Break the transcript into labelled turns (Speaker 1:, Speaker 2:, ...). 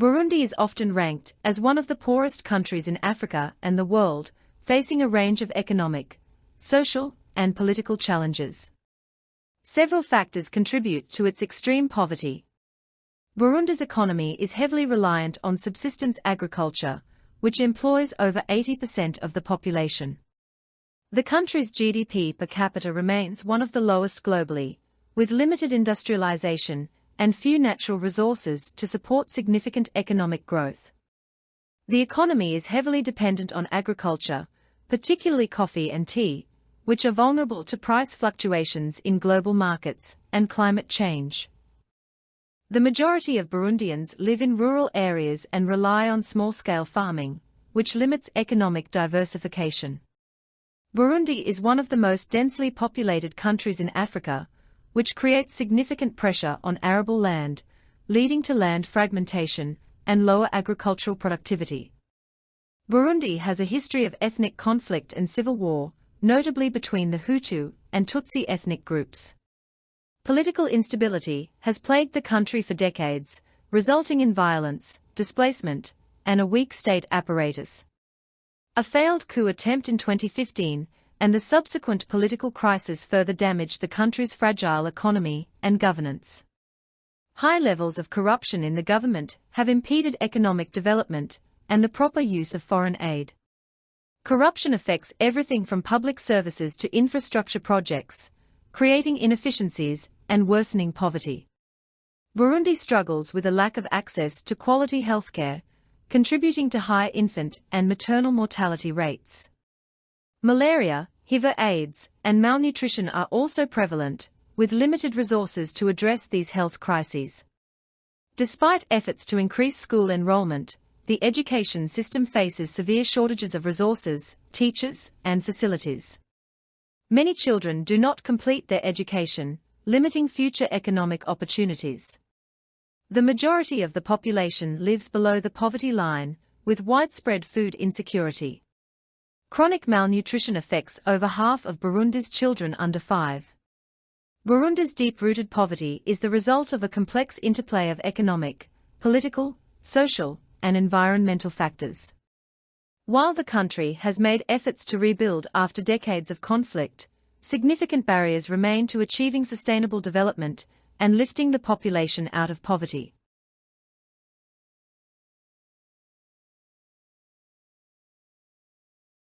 Speaker 1: Burundi is often ranked as one of the poorest countries in Africa and the world, facing a range of economic, social, and political challenges. Several factors contribute to its extreme poverty. Burundi's economy is heavily reliant on subsistence agriculture, which employs over 80% of the population. The country's GDP per capita remains one of the lowest globally, with limited industrialization and few natural resources to support significant economic growth. The economy is heavily dependent on agriculture, particularly coffee and tea, which are vulnerable to price fluctuations in global markets and climate change. The majority of Burundians live in rural areas and rely on small-scale farming, which limits economic diversification. Burundi is one of the most densely populated countries in Africa, which creates significant pressure on arable land, leading to land fragmentation and lower agricultural productivity. Burundi has a history of ethnic conflict and civil war, notably between the Hutu and Tutsi ethnic groups. Political instability has plagued the country for decades, resulting in violence, displacement, and a weak state apparatus. A failed coup attempt in 2015 and the subsequent political crisis further damaged the country's fragile economy and governance. High levels of corruption in the government have impeded economic development and the proper use of foreign aid. Corruption affects everything from public services to infrastructure projects, creating inefficiencies and worsening poverty. Burundi struggles with a lack of access to quality healthcare, contributing to high infant and maternal mortality rates. Malaria, HIV/AIDS, and malnutrition are also prevalent, with limited resources to address these health crises. Despite efforts to increase school enrollment, the education system faces severe shortages of resources, teachers, and facilities. Many children do not complete their education, limiting future economic opportunities. The majority of the population lives below the poverty line, with widespread food insecurity. Chronic malnutrition affects over half of Burundi's children under 5. Burundi's deep-rooted poverty is the result of a complex interplay of economic, political, social, and environmental factors. While the country has made efforts to rebuild after decades of conflict, significant barriers remain to achieving sustainable development and lifting the population out of poverty.